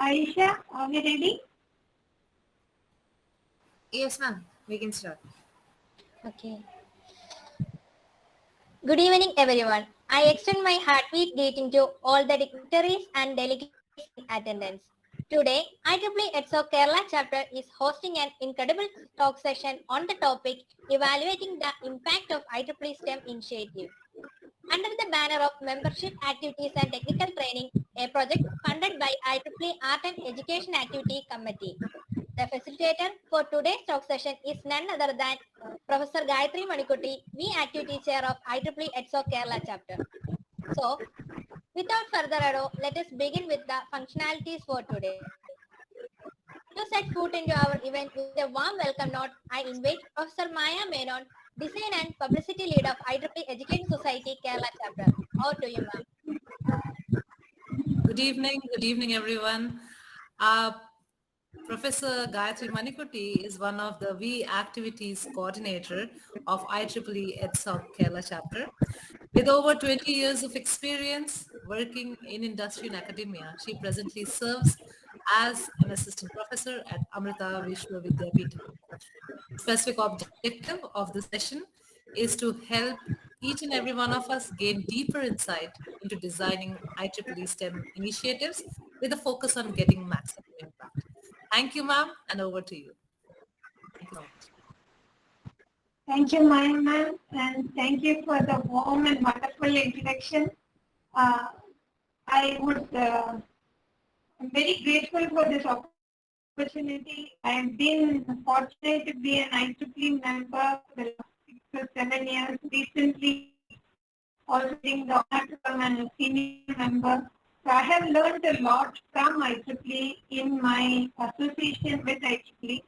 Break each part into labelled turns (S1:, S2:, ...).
S1: Aisha, are we ready?
S2: Yes, ma'am. We can start.
S3: Okay. Good evening, everyone. I extend my heartbeat greeting to all the dignitaries and delegates in attendance. Today, IEEE Edsoc Kerala chapter is hosting an incredible talk session on the topic evaluating the impact of IEEE STEM initiative. Under the banner of Membership Activities and Technical Training, a project funded by IEEE Art and Education Activity Committee. The facilitator for today's talk session is none other than Professor Gayatri Manikutty, V Activity Chair of IEEE Edsoc Kerala chapter. So, without further ado, let us begin with the functionalities for today. To set foot into our event with a warm welcome note, I invite Professor Maya Menon, Design and Publicity Lead of IEEE Education Society Kerala chapter. Over to you, ma'am.
S4: Good evening, everyone. Uh, Professor Gayatri Manikutty is one of the V Activities Coordinator of IEEE Edsoc Kerala chapter. With over 20 years of experience working in industry and academia, she presently serves as an assistant professor at Amrita Vishwa Vidyapeetham. Specific objective of the session is to help each and every one of us gain deeper insight into designing IEEE STEM initiatives with a focus on getting maximum impact. Thank you, ma'am, and over to you. Thank you so much.
S1: Thank you, Maya ma'am, and thank you for the warm and wonderful introduction. Uh, I'm very grateful for this opportunity. I have been fortunate to be an IEEE member for the last 6 or 7 years. Recently, also getting the honor to become a senior member. So I have learned a lot from IEEE in my association with IEEE.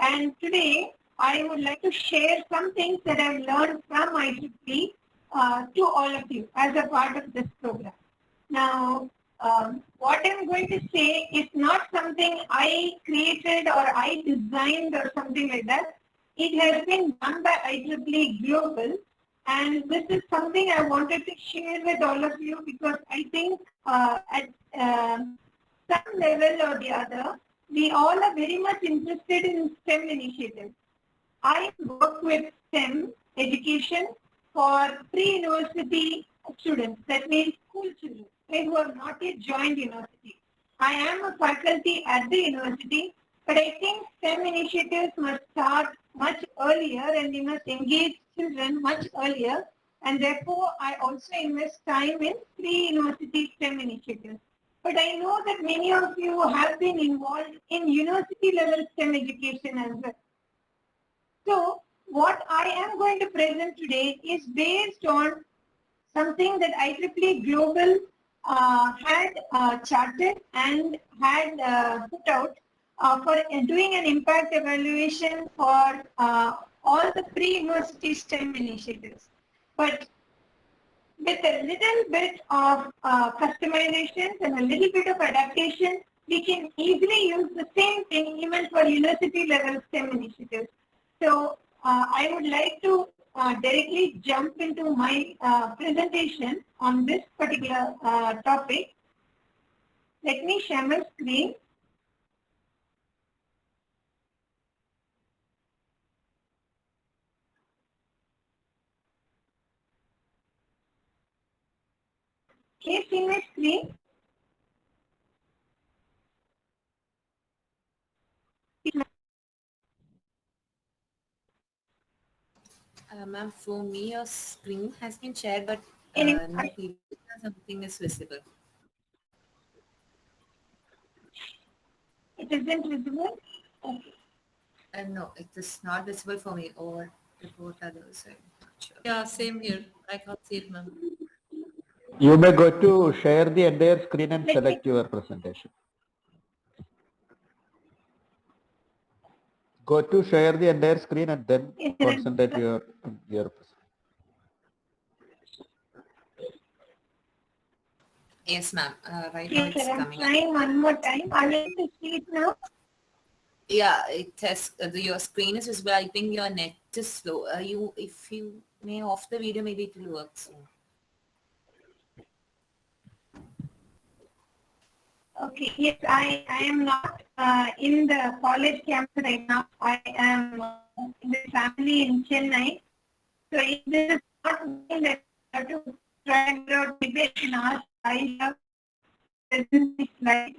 S1: And today, I would like to share some things that I've learned from IEEE to all of you as a part of this program. Now, what I'm going to say is not something I created or I designed or something like that. It has been done by IEEE Global, and this is something I wanted to share with all of you because I think at some level or the other, we all are very much interested in STEM initiatives. I work with STEM education for pre-university students, that means school children who have not yet joined university. I am a faculty at the university, but I think STEM initiatives must start much earlier and we must engage children much earlier, and therefore I also invest time in pre-university STEM initiatives. But I know that many of you have been involved in university level STEM education as well. So what I am going to present today is based on something that IEEE Global had charted and had put out for doing an impact evaluation for all the pre-university STEM initiatives. But with a little bit of customizations and a little bit of adaptation, we can easily use the same thing even for university level STEM initiatives. So I would like to directly jump into my presentation on this particular topic. Let me share my screen. Can you see my screen?
S2: Ma'am, for me, your screen has been shared, but
S1: Any-
S2: no PDF or something is visible.
S1: It isn't visible? Okay.
S2: No, it is not visible for me or report others. I'm not sure.
S4: Yeah, same here. I can't see it, ma'am.
S5: You may go to share the entire screen and select your presentation. Go to share the entire screen and then concentrate your presentation.
S2: Yes, ma'am. Right now
S1: Yes,
S2: it's
S1: sir. I'm
S2: coming.
S1: trying one more time. Are you able to see it now?
S2: Yeah, it has your screen is visible. I think your net is slow. If you may off the video, maybe it will work soon.
S1: Okay, yes, I am not in the college campus right now. I am in the family in Chennai. So if this is not something that I have to try and figure out, maybe I can ask Aisha present these slides.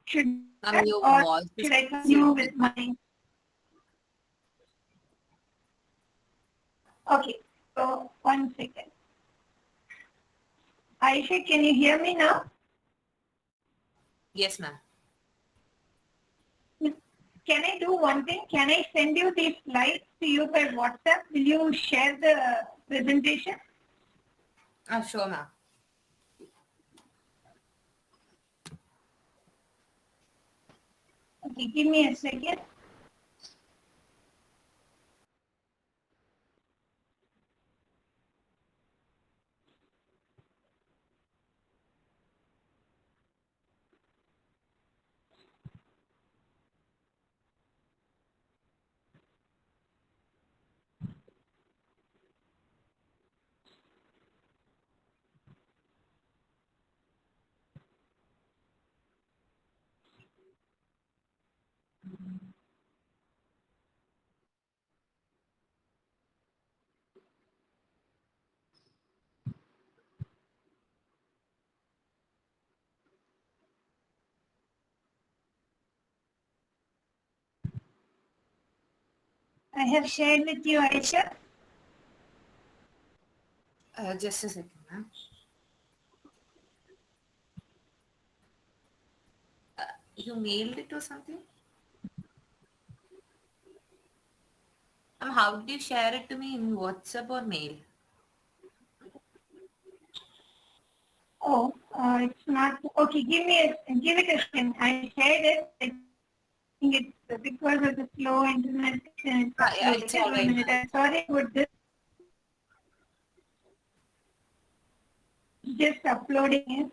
S1: Should
S2: Your
S1: or
S2: voice is
S1: should I continue
S2: feeble.
S1: with my? Okay, so 1 second. Aisha, can you hear me now?
S2: Yes, ma'am.
S1: Can I do one thing? Can I send you these slides to you by WhatsApp? Will you share the presentation?
S2: Sure, ma'am.
S1: Okay, give me a second. I have shared with you, Aisha.
S2: Just a second, ma'am. You mailed it or something? How did you share it to me in WhatsApp or mail?
S1: Oh, it's not. Okay, give it a second. I shared it. I think it's because of the slow internet connection. It's
S2: Yeah,
S1: uploaded.
S2: it's
S1: Just
S2: all
S1: 1
S2: right,
S1: minute.
S2: ma'am.
S1: I'm sorry about this. Just uploading it.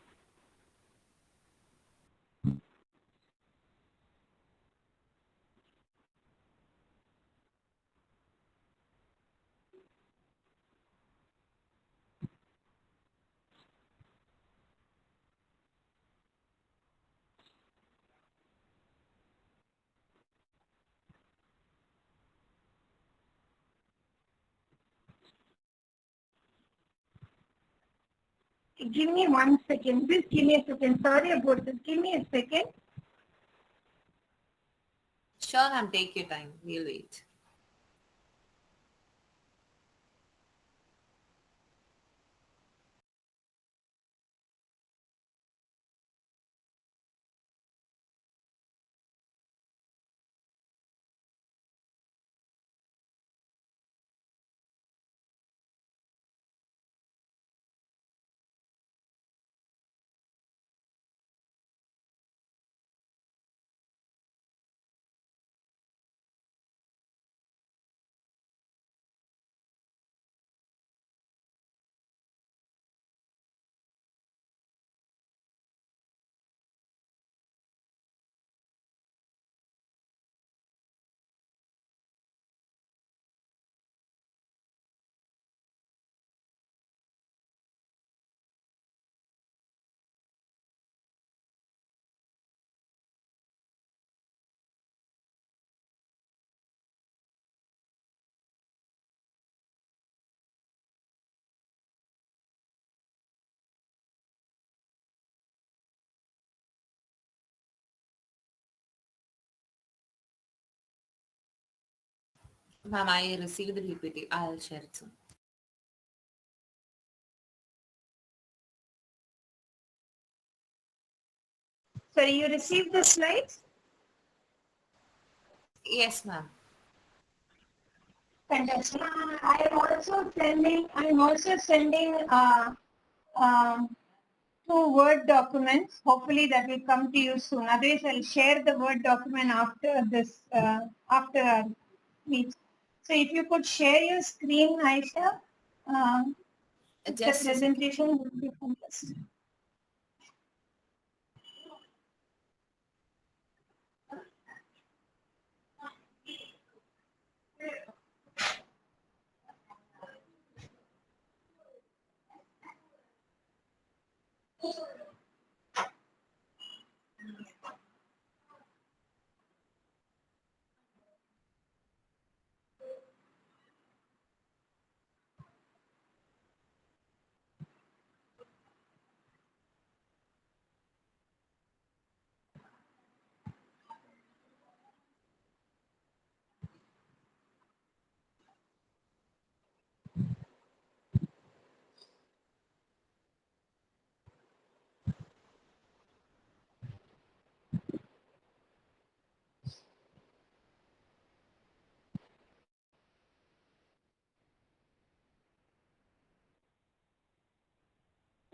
S1: Give me 1 second. Just give me a second. Sorry about this. Give me a second.
S2: Sure, ma'am. Take your time. We'll wait. Ma'am, I received the PPT. I'll share it soon.
S1: So you received the slides?
S2: Yes, ma'am.
S1: Fantastic. I'm also sending two Word documents. Hopefully that will come to you soon. Otherwise, I'll share the Word document after this, after our meet. So if you could share your screen, Aisha, the
S2: Just a second.
S1: presentation would be fantastic.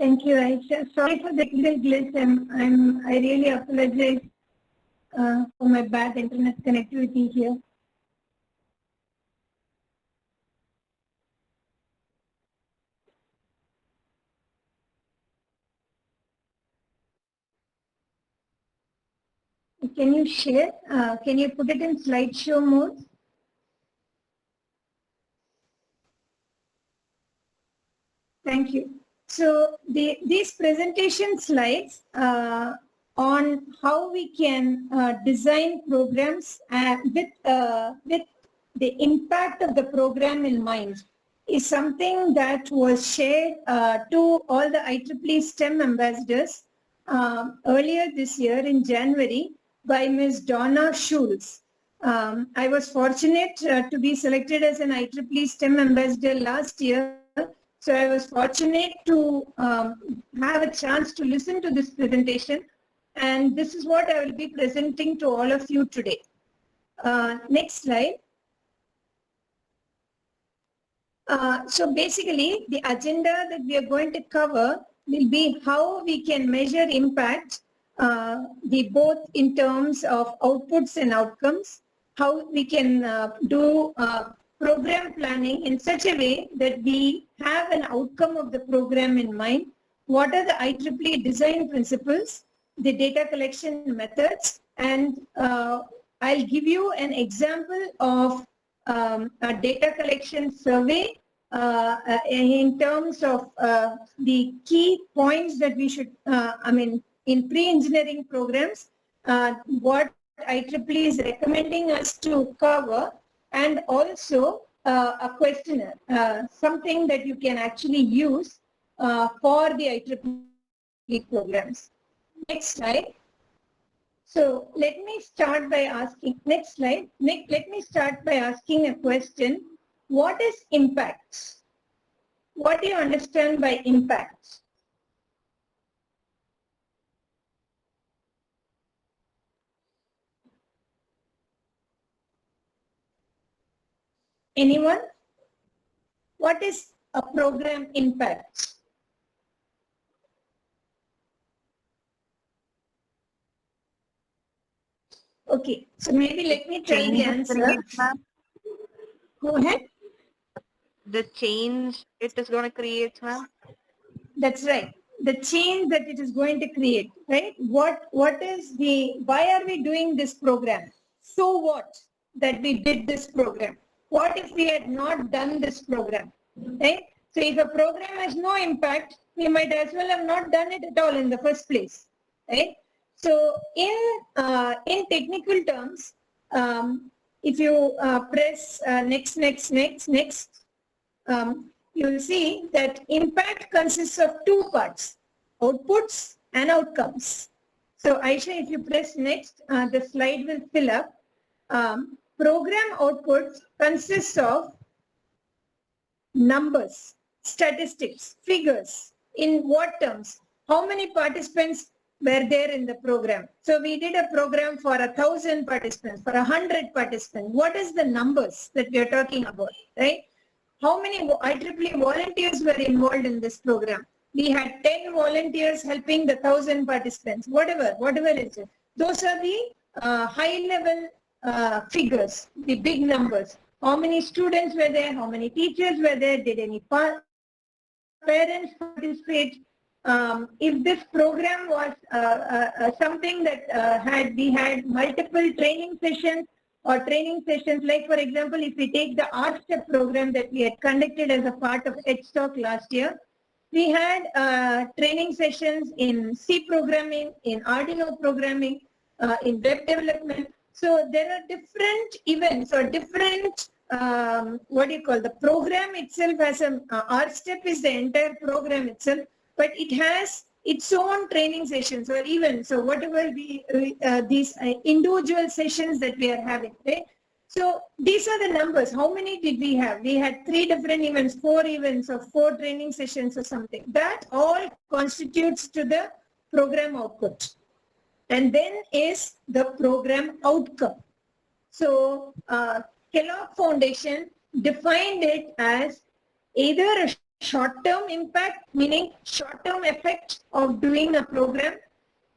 S1: Thank you, Aisha. Sorry for the technical glitch. I really apologize for my bad internet connectivity here. Can you share? Can you put it in slideshow mode? Thank you. So these presentation slides on how we can design programs with the impact of the program in mind is something that was shared to all the IEEE STEM ambassadors earlier this year in January by Ms. Donna Schulz. I was fortunate to be selected as an IEEE STEM ambassador last year. So I was fortunate to have a chance to listen to this presentation, and this is what I will be presenting to all of you today. Next slide. So basically, the agenda that we are going to cover will be how we can measure impact, both in terms of outputs and outcomes, how we can do program planning in such a way that we have an outcome of the program in mind, what are the IEEE design principles, the data collection methods, and I'll give you an example of a data collection survey in terms of the key points that we should, in pre-engineering programs, what IEEE is recommending us to cover, and also a questionnaire, something that you can actually use for the IEEE programs. Next slide. So let me start by asking, next slide. Let me start by asking a question. What is impact? What do you understand by impact? Anyone? What is a program impact? Okay, so maybe let me tell the answer. Go ahead.
S6: The change it is going to create, ma'am?
S1: That's right. The change that it is going to create, right? What is the, why are we doing this program? So what that we did this program? What if we had not done this program, right? So if a program has no impact, we might as well have not done it at all in the first place, right? So in technical terms, if you press next, you will see that impact consists of two parts, outputs and outcomes. So Aisha, if you press next, the slide will fill up. Program outputs consists of numbers, statistics, figures. In what terms? How many participants were there in the program? So we did a program for 1,000 participants, for 100 participants. What is the numbers that we are talking about, right? How many IEEE volunteers were involved in this program? We had 10 volunteers helping the 1,000 participants, whatever it is. Those are the high-level figures, the big numbers. How many students were there? How many teachers were there? Did any parents participate? If this program was something that we had multiple training sessions, or training sessions, like for example, if we take the R-Step program that we had conducted as a part of Edsoc last year, we had training sessions in C programming, in Arduino programming, in web development. So there are different events or different, the program itself has R-Step is the entire program itself, but it has its own training sessions or events. So whatever these individual sessions that we are having, right? So these are the numbers. How many did we have? We had 3 different events, 4 events or 4 training sessions or something. That all constitutes to the program output. And then is the program outcome. So Kellogg Foundation defined it as either a short-term impact, meaning short-term effect of doing a program,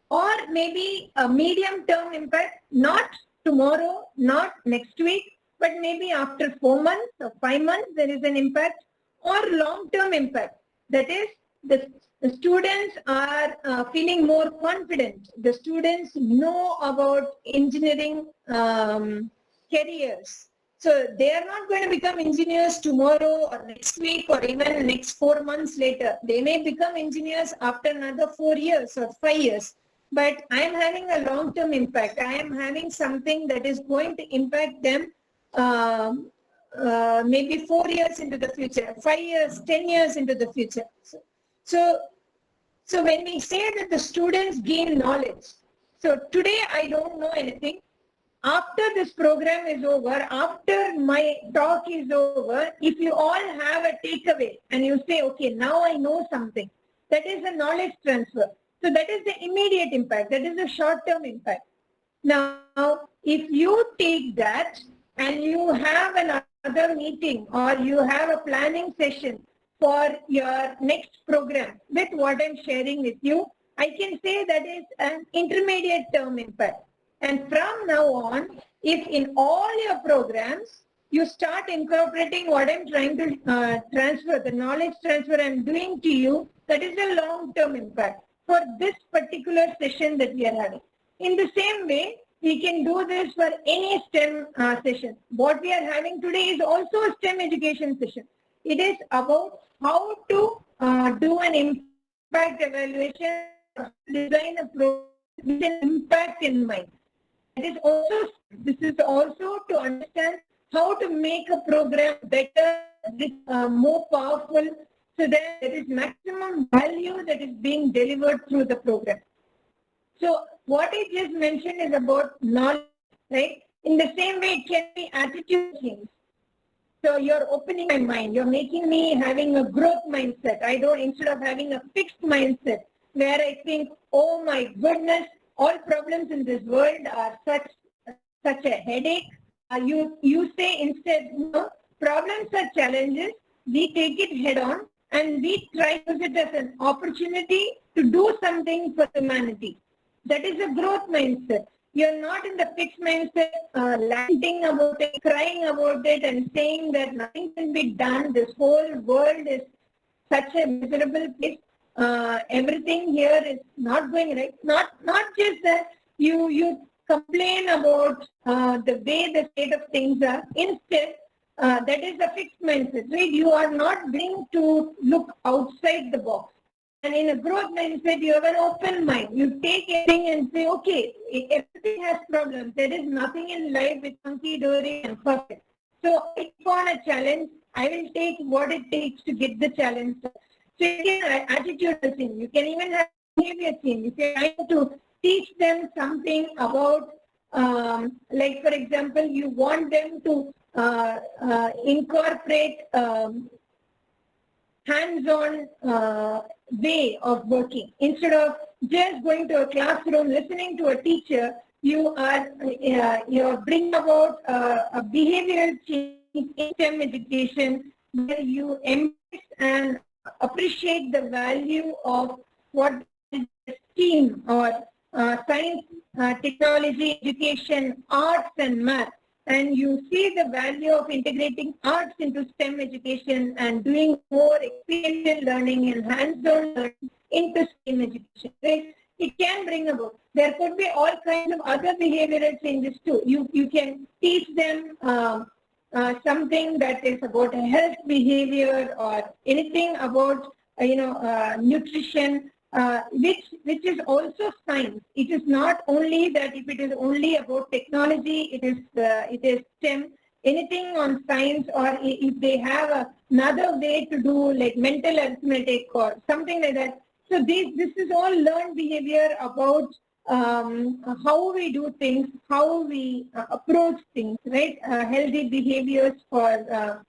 S1: or maybe a medium-term impact, not tomorrow, not next week, but maybe after 4 months or 5 months there is an impact, or long-term impact. That is, the students are feeling more confident. The students know about engineering careers. So they are not going to become engineers tomorrow or next week or even next 4 months later. They may become engineers after another 4 years or 5 years. But I am having a long-term impact. I am having something that is going to impact them maybe 4 years into the future, 5 years, 10 years into the future. So when we say that the students gain knowledge, so today I don't know anything. After this program is over, after my talk is over, if you all have a takeaway and you say, okay, now I know something, that is a knowledge transfer. So that is the immediate impact. That is the short-term impact. Now, if you take that and you have another meeting or you have a planning session for your next program with what I'm sharing with you, I can say that is an intermediate term impact. And from now on, if in all your programs, you start incorporating what I'm trying to transfer, the knowledge transfer I'm doing to you, that is a long-term impact for this particular session that we are having. In the same way, we can do this for any STEM session. What we are having today is also a STEM education session. It is about how to do an impact evaluation, design a program with an impact in mind. This is also to understand how to make a program better, more powerful, so that there is maximum value that is being delivered through the program. So what I just mentioned is about knowledge, right? In the same way, it can be attitude change. So you're opening my mind. You're making me having a growth mindset. Instead of having a fixed mindset where I think, oh my goodness, all problems in this world are such a headache. You say instead, no, problems are challenges. We take it head on and we try to use it as an opportunity to do something for humanity. That is a growth mindset. You're not in the fixed mindset, lamenting about it, crying about it, and saying that nothing can be done. This whole world is such a miserable place. Everything here is not going right. Not just that you complain about the way the state of things are. Instead, that is a fixed mindset, right? You are not willing to look outside the box. And in a growth mindset, you have an open mind. You take everything and say, okay, everything has problems. There is nothing in life with hunky-dory and perfect. So if on a challenge, I will take what it takes to get the challenge. So you can have attitude thing. You can even have behavior thing. If you're trying to teach them something about, like for example, you want them to incorporate hands-on way of working. Instead of just going to a classroom, listening to a teacher, you are bringing about a behavioral change in STEM education where you embrace and appreciate the value of what STEAM or science, technology, education, arts and math. And you see the value of integrating arts into STEM education and doing more experiential learning and hands-on learning into STEM education. Right? It can bring about. There could be all kinds of other behavioral changes too. You can teach them something that is about health behavior or anything about nutrition. Which is also science. It is not only that if it is only about technology, it is STEM. Anything on science, or if they have another way to do like mental arithmetic or something like that. So this is all learned behavior about how we do things, how we approach things, right? Healthy behaviors for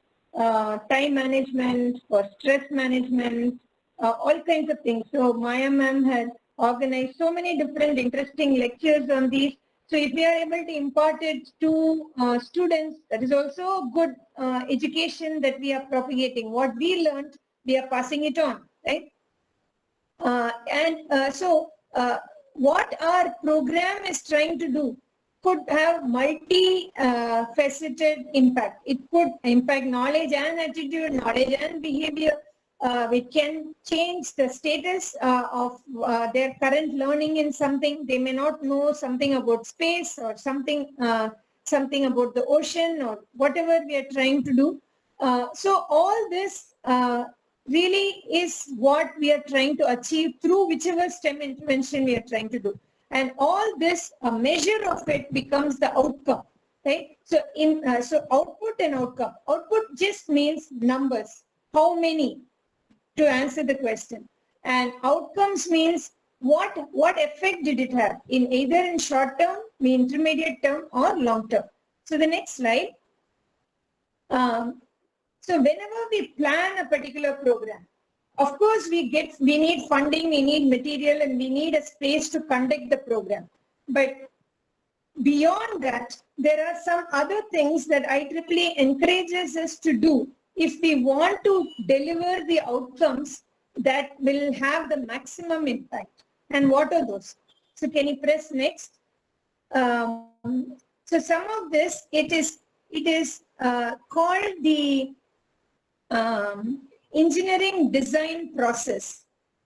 S1: time management, for stress management, all kinds of things. So Maya ma'am has organized so many different interesting lectures on these. So if we are able to impart it to students, that is also good education that we are propagating. What we learned, we are passing it on, right? What our program is trying to do could have multi-faceted impact. It could impact knowledge and attitude, knowledge and behavior. We can change the status of their current learning in something. They may not know something about space or something about the ocean or whatever we are trying to do. So all this really is what we are trying to achieve through whichever STEM intervention we are trying to do. And all this, a measure of it becomes the outcome, right? So output and outcome. Output just means numbers, how many, to answer the question. And outcomes means what effect did it have in either in short term, the intermediate term, or long term. So the next slide. So whenever we plan a particular program, of course we need funding, we need material, and we need a space to conduct the program. But beyond that, there are some other things that IEEE encourages us to do if we want to deliver the outcomes that will have the maximum impact. And what are those? So can you press next? So some of this, it is called the engineering design process.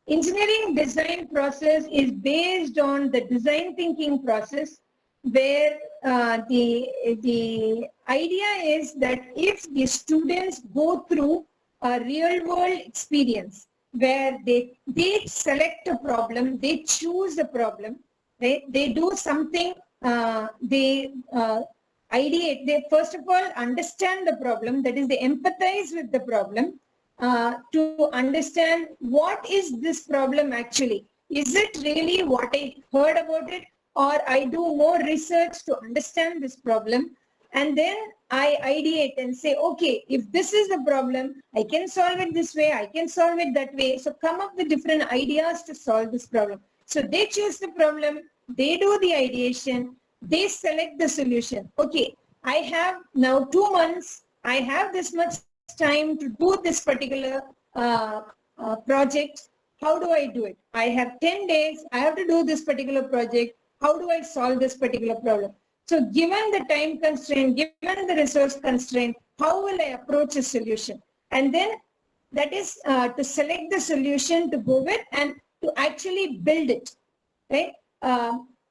S1: Engineering design process is based on the design thinking process, where the idea is that if the students go through a real world experience where they select a problem, they choose a problem, they do something, they ideate, they first of all understand the problem, that is they empathize with the problem to understand what is this problem actually. Is it really what I heard about it, or I do more research to understand this problem, and then I ideate and say, okay, if this is the problem, I can solve it this way, I can solve it that way. So come up with different ideas to solve this problem. So they choose the problem, they do the ideation, they select the solution. Okay, I have now 2 months, I have this much time to do this particular project. How do I do it? I have 10 days, I have to do this particular project. How do I solve this particular problem? So given the time constraint, given the resource constraint, how will I approach a solution? And then that is to select the solution to go with and to actually build it, right?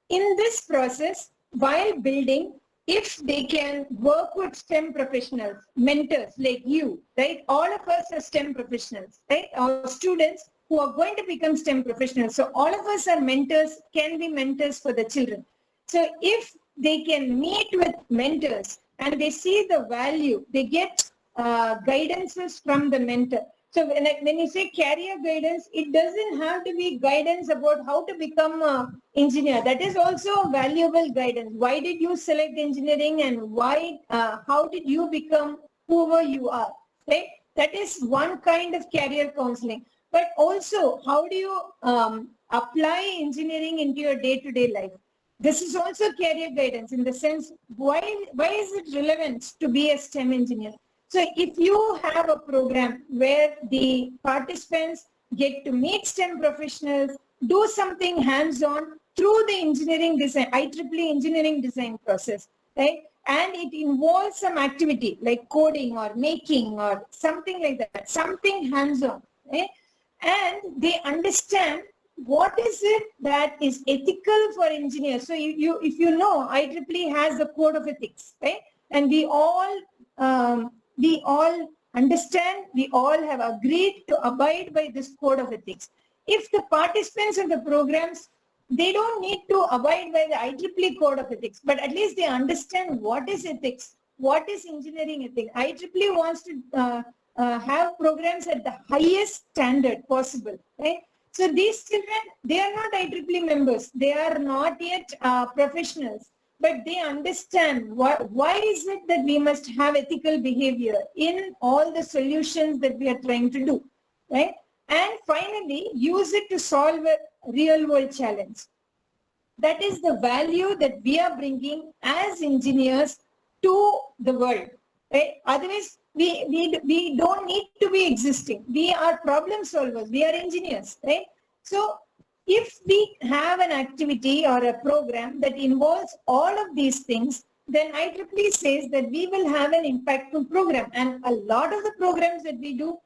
S1: In this process, while building, if they can work with STEM professionals, mentors like you, right? All of us are STEM professionals, right? Our students who are going to become STEM professionals. So all of us are mentors, can be mentors for the children. So if they can meet with mentors and they see the value, they get guidances from the mentor. So when you say career guidance, it doesn't have to be guidance about how to become an engineer. That is also valuable guidance. Why did you select engineering, and why? How did you become whoever you are? Right? That is one kind of career counseling. But also, how do you apply engineering into your day-to-day life? This is also career guidance in the sense, why is it relevant to be a STEM engineer? So if you have a program where the participants get to meet STEM professionals, do something hands-on through the engineering design, IEEE engineering design process, right? And it involves some activity like coding or making or something like that, something hands-on, right? And they understand what is it that is ethical for engineers. So if you know, IEEE has a code of ethics, right? And we all understand, we all have agreed to abide by this code of ethics. If the participants of the programs, they don't need to abide by the IEEE code of ethics, but at least they understand what is ethics, what is engineering ethics. IEEE wants to have programs at the highest standard possible, right? So these children, they are not IEEE members, they are not yet professionals, but they understand why is it that we must have ethical behavior in all the solutions that we are trying to do, right? And finally, use it to solve a real world challenge. That is the value that we are bringing as engineers to the world, right? Otherwise, we don't need to be existing. We are problem solvers. We are engineers, right? So if we have an activity or a program that involves all of these things, then IEEE says that we will have an impactful program. And a lot of the programs that we do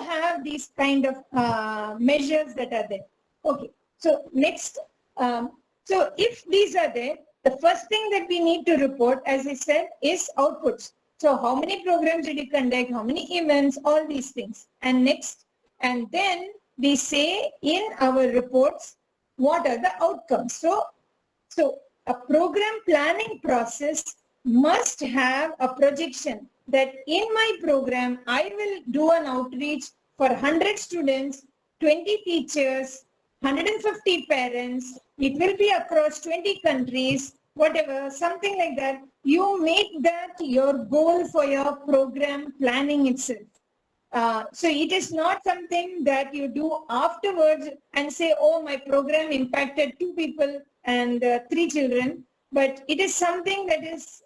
S1: have these kind of measures that are there. Okay, so next, so if these are there, the first thing that we need to report, as I said, is outputs. So how many programs did you conduct, how many events, all these things. And next, and then we say in our reports, what are the outcomes. So a program planning process must have a projection that in my program, I will do an outreach for 100 students, 20 teachers, 150 parents. It will be across 20 countries, whatever, something like that. You make that your goal for your program planning itself. So it is not something that you do afterwards and say, oh, my program impacted 2 people and 3 children, but it is something that is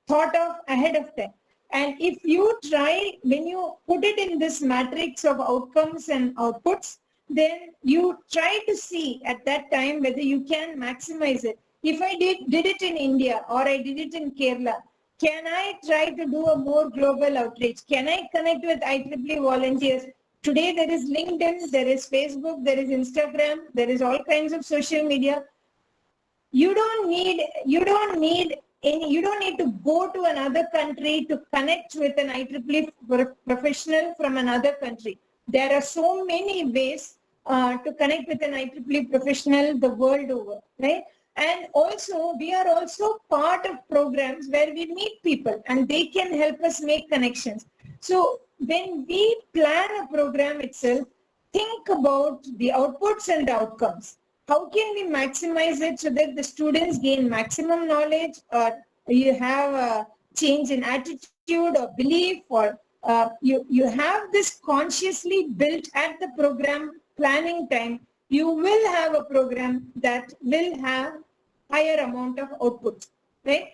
S1: thought of ahead of time. And if you try, when you put it in this matrix of outcomes and outputs, then you try to see at that time whether you can maximize it. If I did it in India or I did it in Kerala, can I try to do a more global outreach? Can I connect with IEEE volunteers? Today there is LinkedIn, there is Facebook, there is Instagram, there is all kinds of social media. You don't need to go to another country to connect with an IEEE professional from another country. There are so many ways to connect with an IEEE professional the world over, right? And also, we are also part of programs where we meet people and they can help us make connections. So when we plan a program itself, think about the outputs and the outcomes. How can we maximize it so that the students gain maximum knowledge, or you have a change in attitude or belief, or you have this consciously built at the program planning time, you will have a program that will have higher amount of output, right?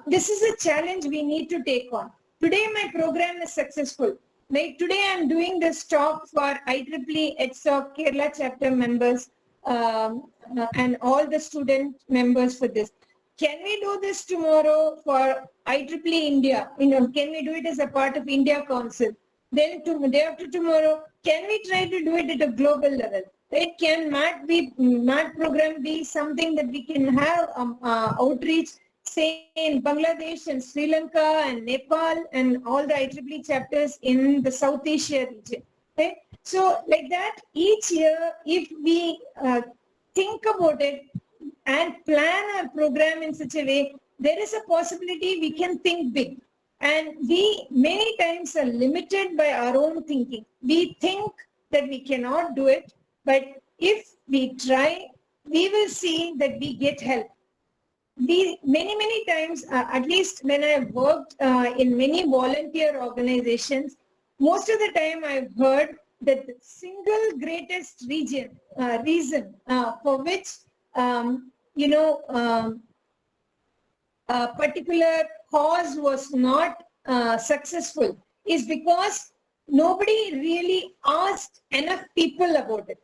S1: This is a challenge we need to take on. Today my program is successful. Like today I'm doing this talk for IEEE Edsoc Kerala chapter members and all the student members for this. Can we do this tomorrow for IEEE India? Can we do it as a part of India Council? Then day after tomorrow, can we try to do it at a global level? Right? Can MAT program be something that we can have outreach, say in Bangladesh and Sri Lanka and Nepal and all the IEEE chapters in the South Asia region? Right? So like that, each year, if we think about it and plan our program in such a way, there is a possibility we can think big. And we many times are limited by our own thinking. We think that we cannot do it, but if we try, we will see that we get help. We many times, at least when I've worked in many volunteer organizations, most of the time I've heard that the single greatest reason for which a particular cause was not successful is because nobody really asked enough people about it.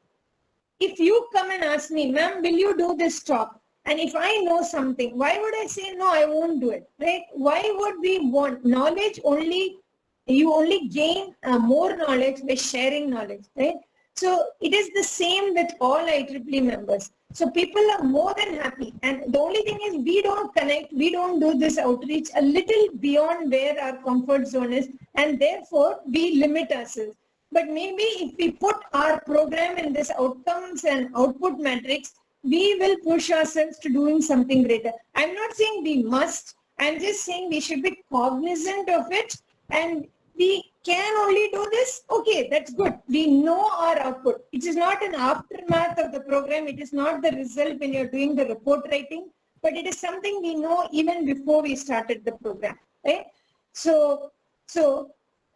S1: If you come and ask me, ma'am, will you do this talk? And if I know something, why would I say, no, I won't do it, right? Why would we want knowledge only? You only gain more knowledge by sharing knowledge, right? So it is the same with all IEEE members. So people are more than happy. And the only thing is we don't connect, we don't do this outreach a little beyond where our comfort zone is. And therefore, we limit ourselves. But maybe if we put our program in this outcomes and output matrix, we will push ourselves to doing something greater. I'm not saying we must. I'm just saying we should be cognizant of it. And we can only do this. Okay, that's good. We know our output. It is not an aftermath of the program. It is not the result when you're doing the report writing, but it is something we know even before we started the program. Right? So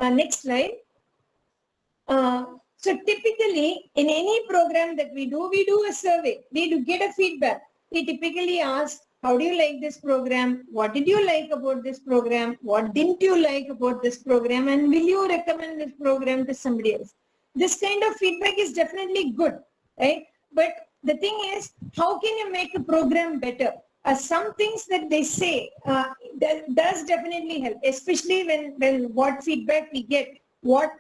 S1: next slide. So typically in any program that we do a survey. We do get a feedback. We typically ask, How do you like this program? What did you like about this program? What didn't you like about this program? And will you recommend this program to somebody else? This kind of feedback is definitely good, right? But the thing is, how can you make a program better? Some things that they say that does definitely help, especially when what feedback we get, what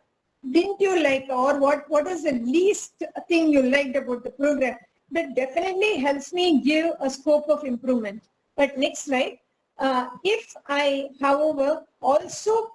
S1: didn't you like, or what was the least thing you liked about the program. That definitely helps me give a scope of improvement. But next slide. If I, however, also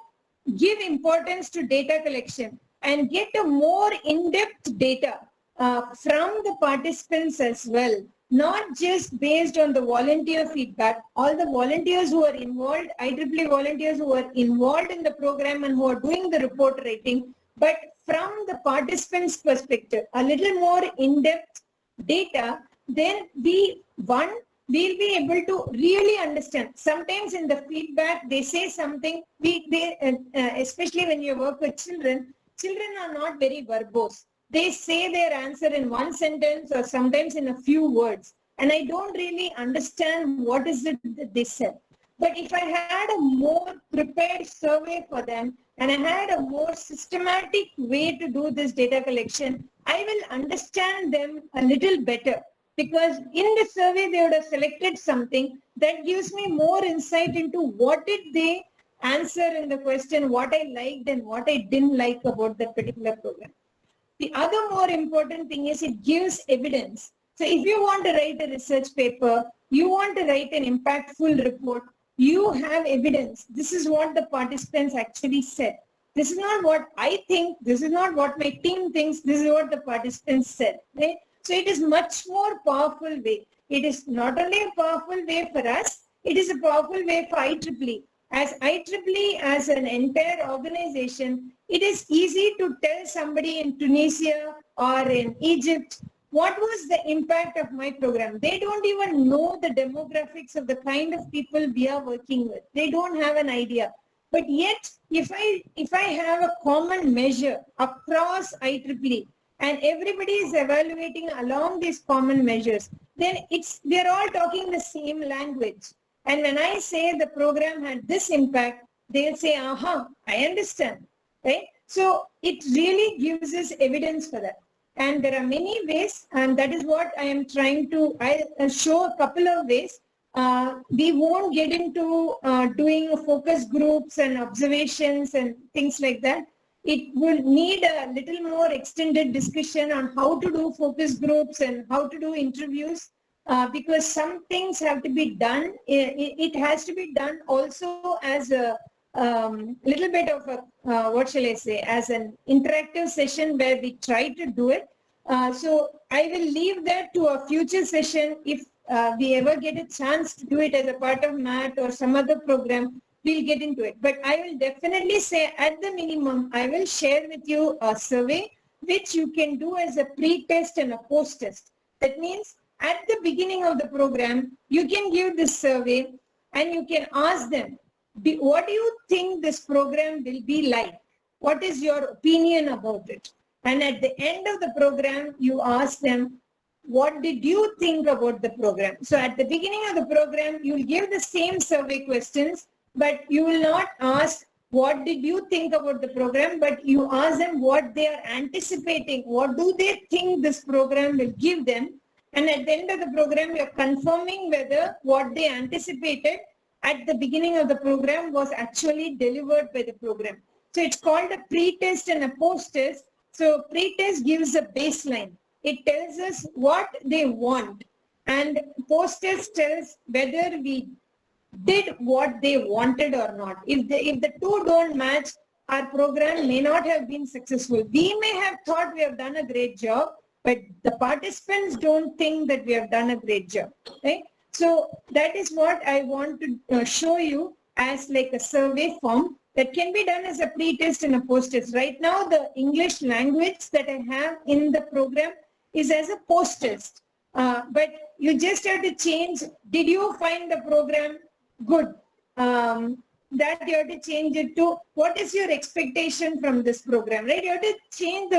S1: give importance to data collection and get a more in-depth data from the participants as well, not just based on the volunteer feedback. All the volunteers who are involved, IEEE volunteers who are involved in the program and who are doing the report writing, but from the participants' perspective, a little more in-depth data, then we'll be able to really understand. Sometimes in the feedback, they say something, especially when you work with children are not very verbose. They say their answer in one sentence or sometimes in a few words. And I don't really understand what is it that they said. But if I had a more prepared survey for them and I had a more systematic way to do this data collection, I will understand them a little better. Because in the survey, they would have selected something that gives me more insight into what did they answer in the question, what I liked and what I didn't like about that particular program. The other more important thing is it gives evidence. So if you want to write a research paper, you want to write an impactful report, you have evidence. This is what the participants actually said. This is not what I think. This is not what my team thinks. This is what the participants said. Right? So it is much more powerful way. It is not only a powerful way for us, it is a powerful way for IEEE. As IEEE, as an entire organization, it is easy to tell somebody in Tunisia or in Egypt, what was the impact of my program? They don't even know the demographics of the kind of people we are working with. They don't have an idea. But yet, if I have a common measure across IEEE and everybody is evaluating along these common measures, then we're all talking the same language. And when I say the program had this impact, they'll say, aha, I understand, right? So it really gives us evidence for that. And there are many ways, and that is what I am trying to show a couple of ways. We won't get into doing focus groups and observations and things like that. It will need a little more extended discussion on how to do focus groups and how to do interviews. Because some things have to be done. It has to be done also as a little bit of a, what shall I say, as an interactive session where we try to do it. So I will leave that to a future session. If we ever get a chance to do it as a part of MAT or some other program, we'll get into it. But I will definitely say at the minimum, I will share with you a survey which you can do as a pre-test and a post-test. That means at the beginning of the program, you can give this survey and you can ask them, what do you think this program will be like? What is your opinion about it? And at the end of the program, you ask them, what did you think about the program? So at the beginning of the program, you will give the same survey questions, but you will not ask, what did you think about the program? But you ask them what they are anticipating. What do they think this program will give them? And at the end of the program, you're confirming whether what they anticipated at the beginning of the program was actually delivered by the program. So it's called a pre-test and a post-test. So pre-test gives a baseline. It tells us what they want. And post-test tells whether we did what they wanted or not. If the two don't match, our program may not have been successful. We may have thought we have done a great job, but the participants don't think that we have done a great job, right? So that is what I want to show you as like a survey form that can be done as a pre-test and a post-test. Right now, the English language that I have in the program is as a post-test. But you just have to change, did you find the program good? That you have to change it to, what is your expectation from this program, right? You have to change the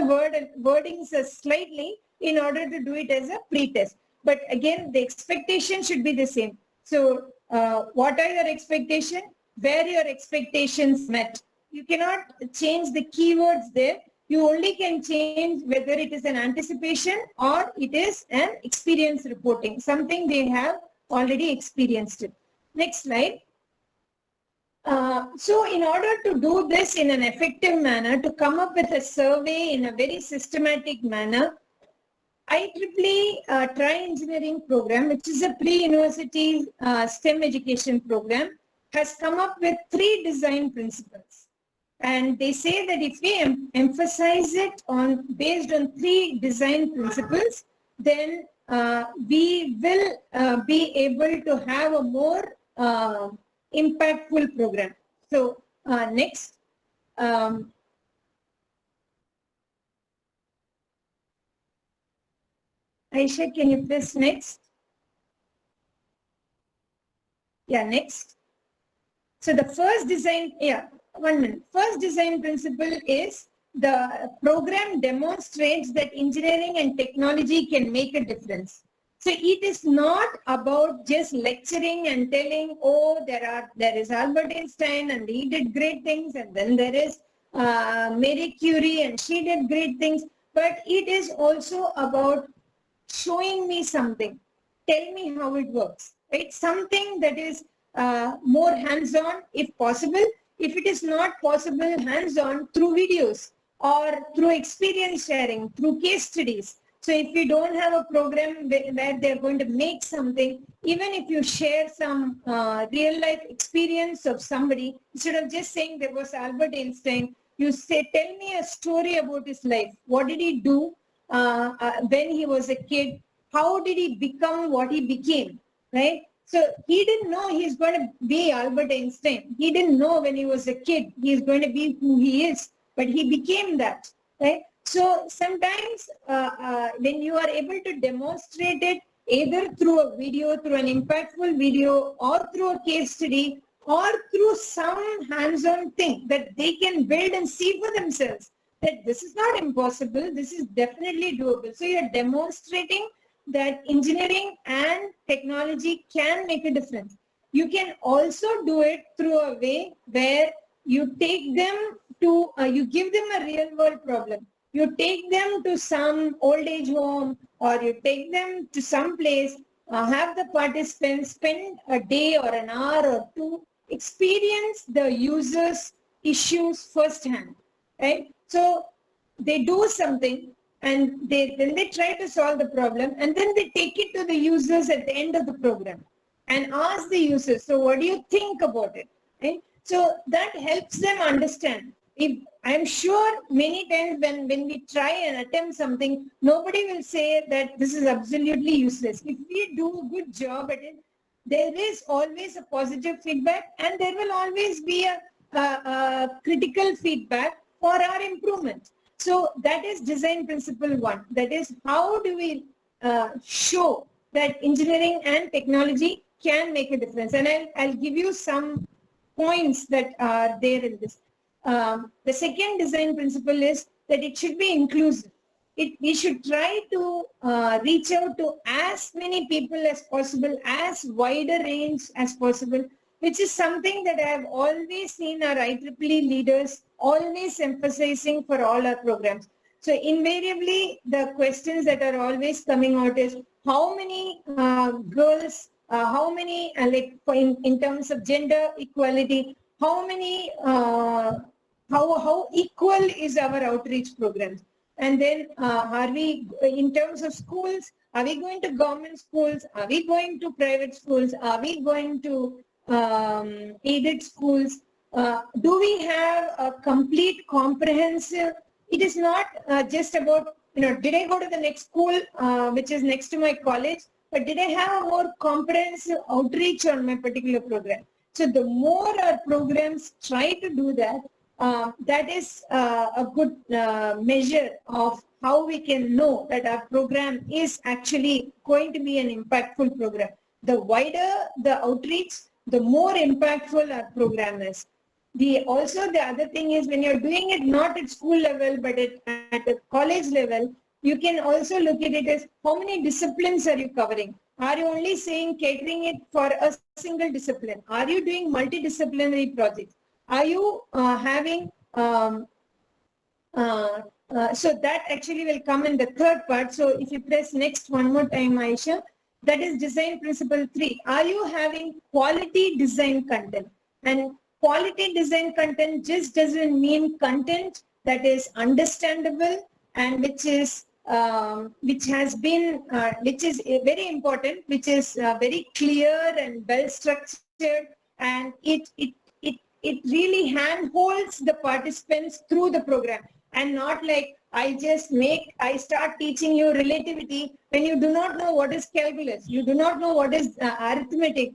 S1: wordings slightly in order to do it as a pre-test. But again, the expectation should be the same. So what are your expectations? Where your expectations met. You cannot change the keywords there. You only can change whether it is an anticipation or it is an experience reporting, something they have already experienced it. Next slide. So in order to do this in an effective manner, to come up with a survey in a very systematic manner, IEEE Try Engineering program, which is a pre-university STEM education program, has come up with 3 design principles. And they say that if we emphasize it based on 3 design principles, then we will be able to have a more impactful program. So next. Aisha, can you press next? Yeah, next. So the first design, first design principle is the program demonstrates that engineering and technology can make a difference. So it is not about just lecturing and telling, oh, there is Albert Einstein and he did great things, and then there is Marie Curie and she did great things, but it is also about showing me something, tell me how it works, right? Something that is more hands-on if possible. If it is not possible, hands-on through videos or through experience sharing, through case studies. So if you don't have a program where they're going to make something, even if you share some real life experience of somebody, instead of just saying there was Albert Einstein, you say, tell me a story about his life. What did he do when he was a kid? How did he become what he became, right? So he didn't know he's going to be Albert Einstein. He didn't know when he was a kid he's going to be who he is, but he became that, right? So sometimes when you are able to demonstrate it either through a video, through an impactful video, or through a case study, or through some hands-on thing that they can build and see for themselves, that this is not impossible, this is definitely doable. So you're demonstrating that engineering and technology can make a difference. You can also do it through a way where you take them to, you give them a real world problem. You take them to some old age home, or you take them to some place, have the participants spend a day or an hour or 2, experience the user's issues firsthand, right? So they do something, and then they try to solve the problem, and then they take it to the users at the end of the program and ask the users, so what do you think about it, right? So that helps them understand. If I'm sure many times when we try and attempt something, nobody will say that this is absolutely useless. If we do a good job at it, there is always a positive feedback, and there will always be a critical feedback for our improvement. So that is design principle 1. That is, how do we show that engineering and technology can make a difference? And I'll give you some points that are there in this. The second design principle is that it should be inclusive. We should try to reach out to as many people as possible, as wider range as possible, which is something that I have always seen our IEEE leaders always emphasizing for all our programs. So invariably, the questions that are always coming out is, how many girls, how many, in terms of gender equality, how many, how equal is our outreach programs? And then are we, in terms of schools, are we going to government schools? Are we going to private schools? Are we going to aided schools? Do we have a complete comprehensive? It is not just about, did I go to the next school which is next to my college, but did I have a more comprehensive outreach on my particular program? So the more our programs try to do that, that is a good measure of how we can know that our program is actually going to be an impactful program. The wider the outreach, the more impactful our program is. Also the other thing is, when you're doing it not at school level but at a college level, you can also look at it as how many disciplines are you covering. Are you only saying catering it for a single discipline? Are you doing multidisciplinary projects? Are you having so that actually will come in the third part. So if you press next one more time, Aisha, that is design principle 3. Are you having quality design content? And quality design content just doesn't mean content that is understandable and which is which is very important, which is very clear and well structured, and it really handholds the participants through the program, and not like I start teaching you relativity when you do not know what is calculus, you do not know what is arithmetic,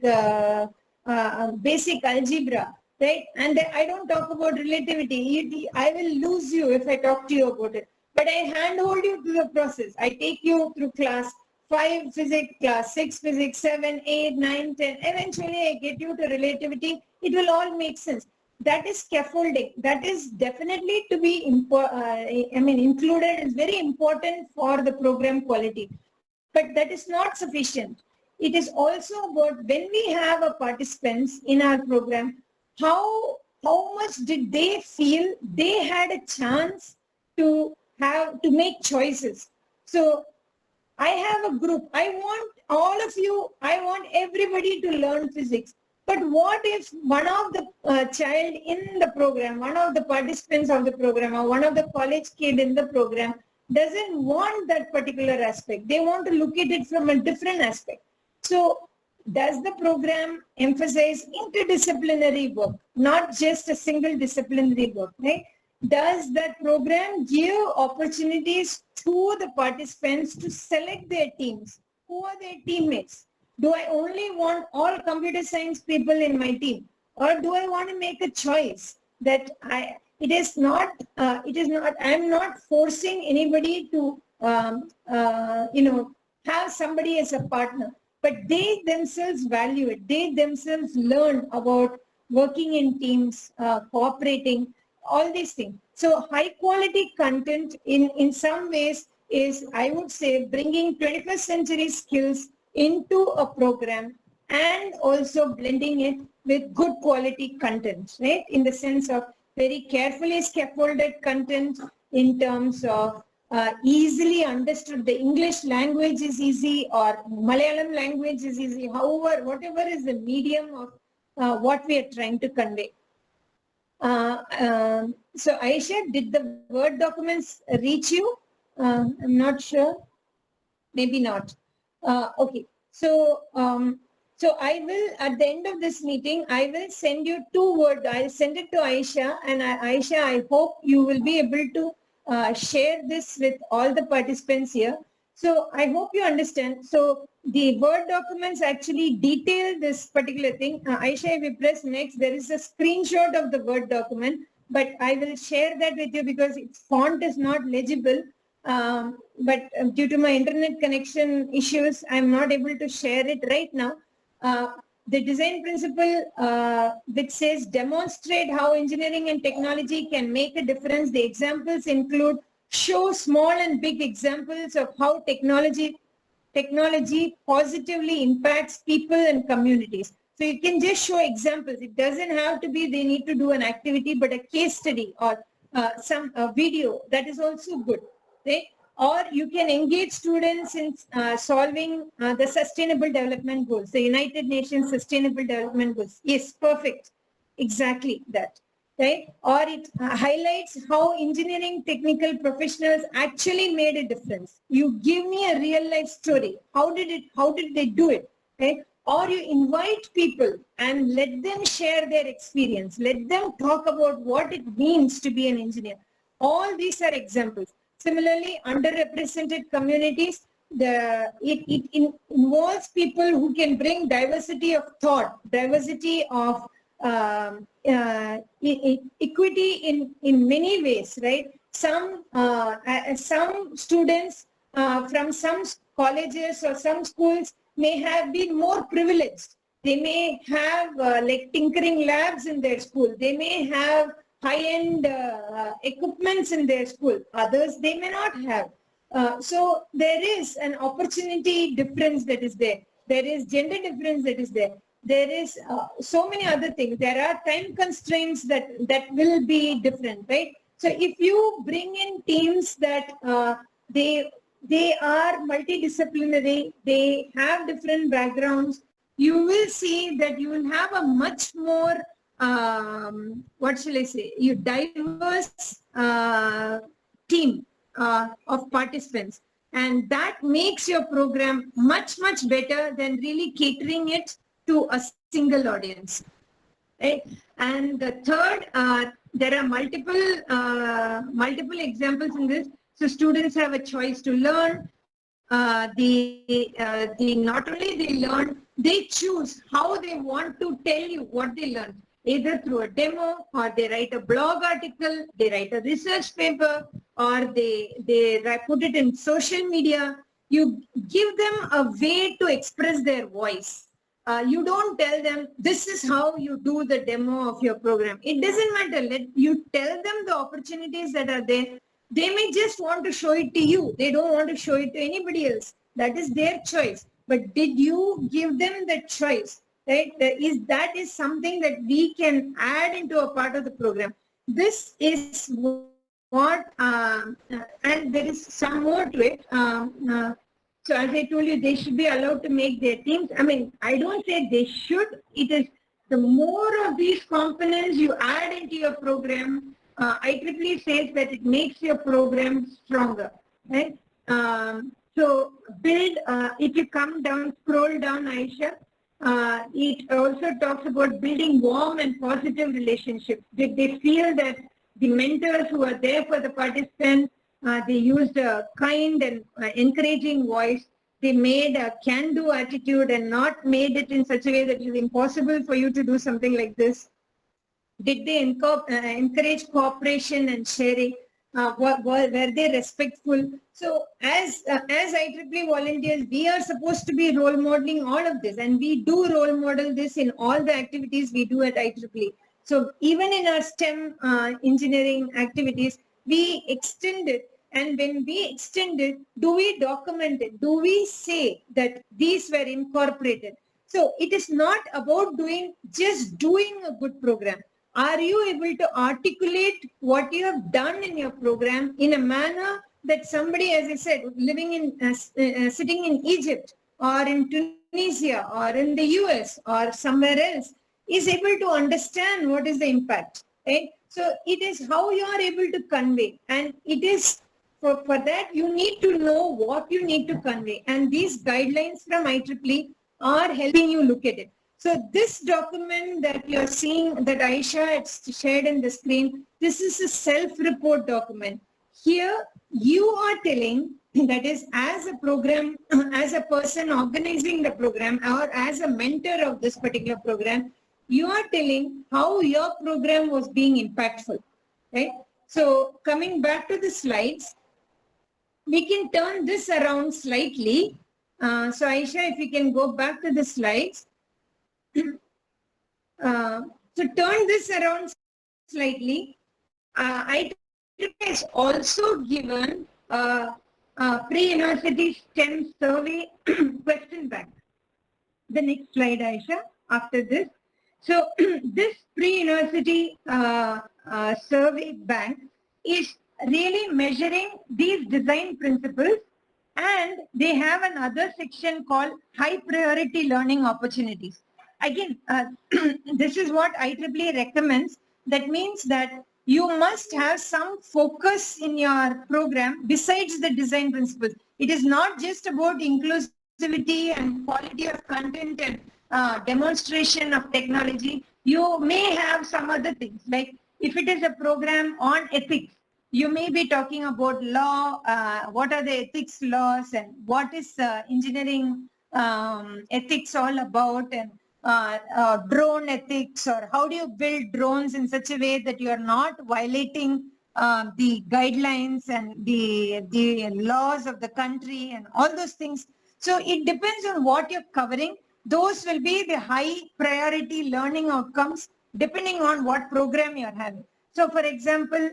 S1: basic algebra, right? And then I don't talk about relativity. I will lose you if I talk to you about it. But I handhold you to the process. I take you through class 5 physics, class 6 physics, 7, 8, 9, 10. Eventually I get you to relativity. It will all make sense. That is scaffolding. That is definitely to be included. It's very important for the program quality. But that is not sufficient. It is also about when we have a participants in our program, how much did they feel they had a chance to make choices. So I have a group. I want all of you, I want everybody to learn physics. But what if one of the child in the program, one of the participants of the program, or one of the college kid in the program doesn't want that particular aspect? They want to look at it from a different aspect. So does the program emphasize interdisciplinary work, not just a single disciplinary work, right? Does that program give opportunities to the participants to select their teams? Who are their teammates? Do I only want all computer science people in my team? Or do I want to make a choice that I am not forcing anybody to, have somebody as a partner, but they themselves value it. They themselves learn about working in teams, cooperating, all these things. So high quality content in some ways is, I would say, bringing 21st century skills into a program and also blending it with good quality content, right? In the sense of very carefully scaffolded content in terms of easily understood. The English language is easy, or Malayalam language is easy. However, whatever is the medium of what we are trying to convey. So Aisha, did the Word documents reach you? I'm not sure. Maybe not. Okay. So, so I will, at the end of this meeting, I will send you 2 Word. I'll send it to Aisha, and Aisha, I hope you will be able to share this with all the participants here. So I hope you understand. So the Word documents actually detail this particular thing. Aisha, if you press next, there is a screenshot of the Word document, but I will share that with you because its font is not legible. But due to my internet connection issues, I'm not able to share it right now. The design principle which says demonstrate how engineering and technology can make a difference. The examples include show small and big examples of how technology positively impacts people and communities. So you can just show examples. It doesn't have to be they need to do an activity, but a case study or some video, that is also good. Right? Or you can engage students in solving the Sustainable Development Goals, the United Nations Sustainable Development Goals. Yes, perfect. Exactly that. Right? Or it highlights how engineering technical professionals actually made a difference. You give me a real life story. How did they do it? Right? Or you invite people and let them share their experience. Let them talk about what it means to be an engineer. All these are examples. Similarly, underrepresented communities, it involves people who can bring diversity of thought, diversity of equity in many ways, right? Some students from some colleges or some schools may have been more privileged. They may have like tinkering labs in their school. They may have high-end equipments in their school. Others, they may not have. So there is an opportunity difference that is there. There is gender difference that is there. There is so many other things. There are time constraints that will be different, right? So if you bring in teams that they are multidisciplinary, they have different backgrounds, you will see that you will have a much more what shall I say, you diverse team of participants, and that makes your program much better than really catering it to a single audience, right? And the third, there are multiple examples in this. So students have a choice to learn. Not only they learn, they choose how they want to tell you what they learned, either through a demo, or they write a blog article, they write a research paper, or they put it in social media. You give them a way to express their voice. You don't tell them this is how you do the demo of your program. It doesn't matter. Let you tell them the opportunities that are there. They may just want to show it to you. They don't want to show it to anybody else. That is their choice. But did you give them the choice? Right? That is something that we can add into a part of the program. This is what, and there is some more to it. So as I told you, they should be allowed to make their teams. I mean, I don't say they should. It is the more of these components you add into your program, IEEE says that it makes your program stronger, right? So build, if you come down, scroll down, Aisha, it also talks about building warm and positive relationships. They feel that the mentors who are there for the participants, they used a kind and encouraging voice. They made a can-do attitude and not made it in such a way that it is impossible for you to do something like this. Did they encourage cooperation and sharing? Were they respectful? So as IEEE volunteers, we are supposed to be role modeling all of this, and we do role model this in all the activities we do at IEEE. So even in our STEM engineering activities, we extend it. And when we extend it, do we document it? Do we say that these were incorporated? So it is not about just doing a good program. Are you able to articulate what you have done in your program in a manner that somebody, as I said, living in, sitting in Egypt or in Tunisia or in the US or somewhere else, is able to understand what is the impact, right? So it is how you are able to convey, and it is for that you need to know what you need to convey, and these guidelines from IEEE are helping you look at it. So this document that you're seeing, that Aisha had shared in the screen, this is a self-report document. Here you are telling, that is, as a program, as a person organizing the program or as a mentor of this particular program, you are telling how your program was being impactful, right? So coming back to the slides, we can turn this around slightly. So Aisha, if you can go back to the slides. So turn this around slightly. IEEE has also given a pre-university STEM survey question bank. The next slide, Aisha, after this. So this pre-university survey bank is really measuring these design principles, and they have another section called high priority learning opportunities. Again, this is what IEEE recommends. That means that you must have some focus in your program besides the design principles. It is not just about inclusivity and quality of content and demonstration of technology. You may have some other things, like if it is a program on ethics, you may be talking about law, what are the ethics laws, and what is engineering ethics all about, and drone ethics, or how do you build drones in such a way that you are not violating the guidelines and the laws of the country and all those things. So it depends on what you're covering. Those will be the high priority learning outcomes depending on what program you're having. So for example,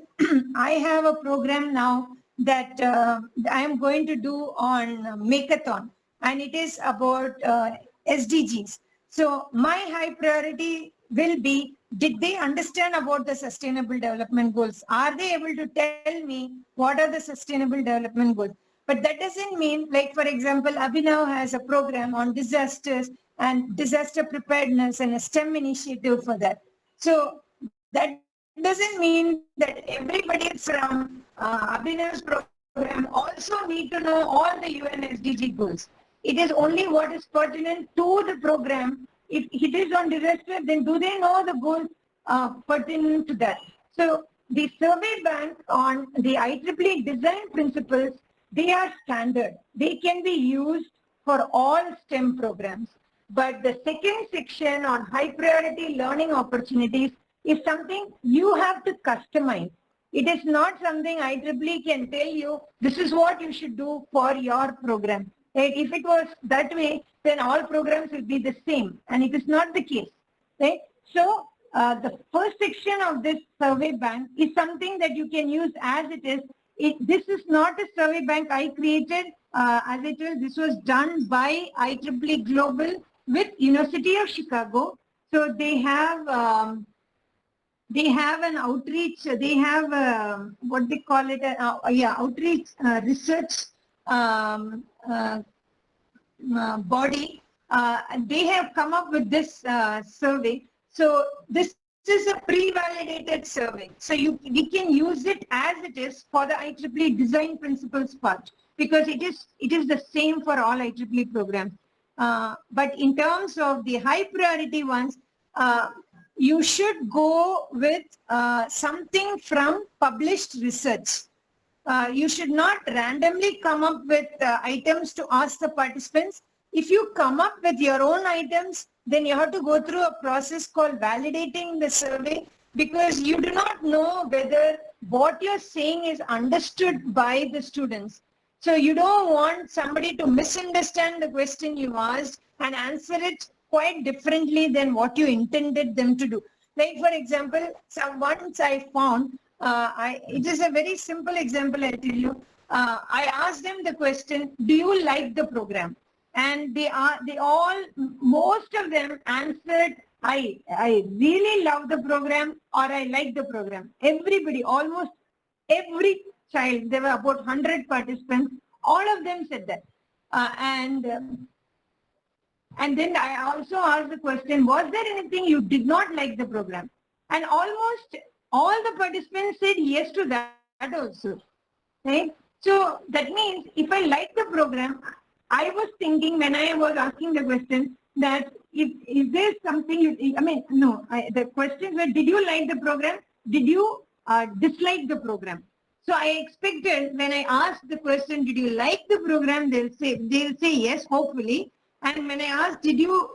S1: I have a program now that I am going to do on Makeathon. and it is about SDGs. So my high priority will be, did they understand about the sustainable development goals? Are they able to tell me what are the sustainable development goals? But that doesn't mean, like, for example, Abhinav has a program on disasters and disaster preparedness and a STEM initiative for that. So that doesn't mean that everybody from Abhinav's program also need to know all the UN SDG goals. It is only what is pertinent to the program. If it is on disaster, then do they know the goals pertinent to that? So the survey bank on the IEEE design principles, they are standard. They can be used for all STEM programs. But the second section on high priority learning opportunities is something you have to customize. It is not something IEEE can tell you, this is what you should do for your program. Right? If it was that way, then all programs will be the same, and it is not the case. Right? So the first section of this survey bank is something that you can use as it is. This is not a survey bank I created. As I told, this was done by IEEE Global with University of Chicago. So they have an outreach. They have what they call it. Outreach research body. They have come up with this survey. So this is a pre-validated survey. So we can use it as it is for the IEEE design principles part, because it is the same for all IEEE programs. But in terms of the high priority ones, you should go with something from published research. You should not randomly come up with items to ask the participants. If you come up with your own items, then you have to go through a process called validating the survey, because you do not know whether what you're saying is understood by the students. So you don't want somebody to misunderstand the question you asked and answer it quite differently than what you intended them to do. Like, for example, once I found, it is a very simple example, I'll tell you. I asked them the question, do you like the program? And most of them answered, I really love the program, or I like the program. Everybody, almost every child, there were about 100 participants, all of them said that. And then I also asked the question, was there anything you did not like the program? And almost all the participants said yes to that also. Right? So that means if I like the program, I was thinking when I was asking the question that if there something the questions were, did you like the program? Did you dislike the program? So I expected when I asked the question, did you like the program? They'll say yes, hopefully. And when I asked, did you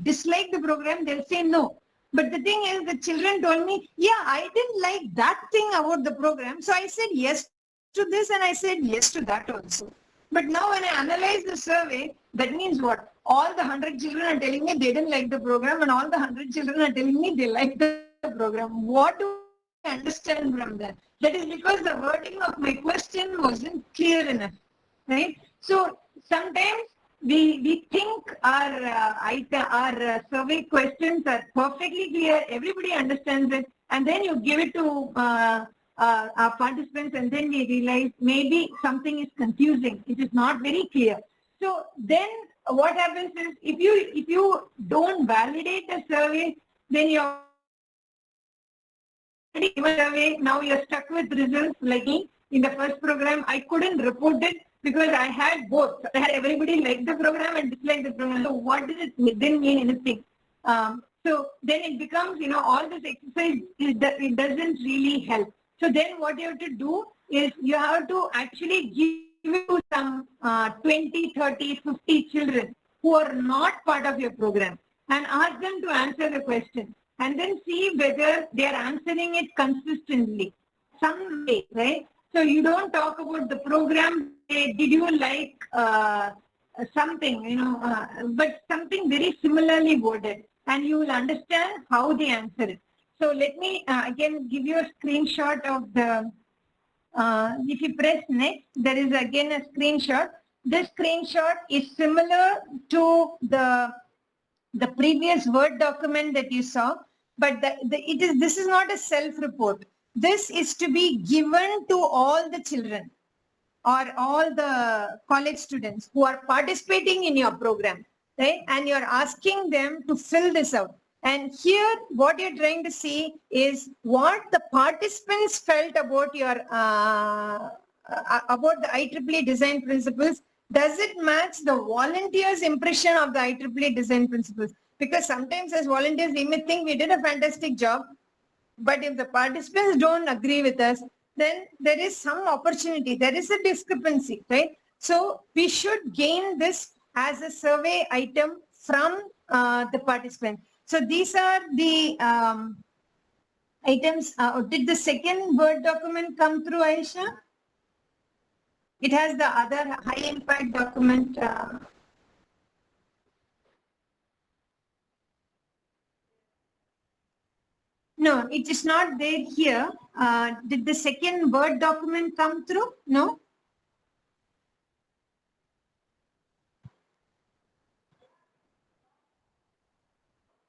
S1: dislike the program? They'll say no. But the thing is, the children told me, yeah, I didn't like that thing about the program. So I said yes to this and I said yes to that also. But now when I analyze the survey, that means what? All the 100 children are telling me they didn't like the program, and all the 100 children are telling me they like the program. What do I understand from that? That is because the wording of my question wasn't clear enough, right? So sometimes we think our survey questions are perfectly clear, everybody understands it, and then you give it to our participants, and then we realize maybe something is confusing. It is not very clear. So then what happens is, if you don't validate the survey, then you're survey, now you're stuck with results. Like me, in the first program, I couldn't report it because I had both. I had everybody like the program and dislike the program. So what did it didn't mean anything. So then it becomes, all this exercise, it doesn't really help. So then what you have to do is you have to actually give it to some 20, 30, 50 children who are not part of your program and ask them to answer the question, and then see whether they are answering it consistently some way, right? So you don't talk about the program, did you like something, but something very similarly worded, and you will understand how they answer it. So let me again give you a screenshot of the, if you press next, there is again a screenshot. this screenshot is similar to the previous Word document that you saw, but this is not a self-report. This is to be given to all the children or all the college students who are participating in your program, right? And you're asking them to fill this out. And here, what you're trying to see is what the participants felt about your about the IEEE design principles. Does it match the volunteers' impression of the IEEE design principles? Because sometimes as volunteers, we may think we did a fantastic job, but if the participants don't agree with us, then there is some opportunity. There is a discrepancy, right? So we should gain this as a survey item from the participants. So these are the items. Did the second Word document come through, Aisha? It has the other high impact document. No, it is not there here. Did the second Word document come through? No?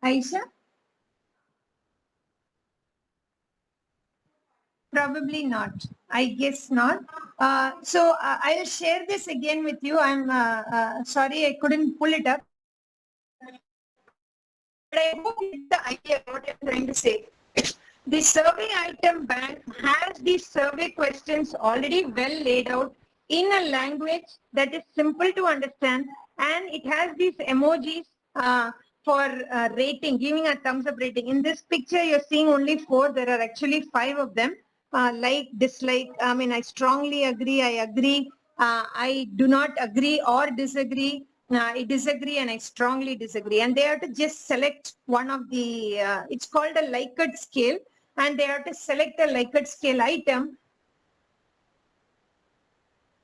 S1: Aisha? Probably not. I guess not. So I'll share this again with you. I'm sorry I couldn't pull it up. But I hope you get the idea of what I'm trying to say. The survey item bank has these survey questions already well laid out in a language that is simple to understand, and it has these emojis for rating, giving a thumbs up rating. In this picture, you're seeing only 4. There are actually 5 of them. Like, dislike, I mean, I strongly agree, I agree, I do not agree or disagree, I disagree and I strongly disagree. And they have to just select one of the, it's called a Likert scale, and they have to select a Likert scale item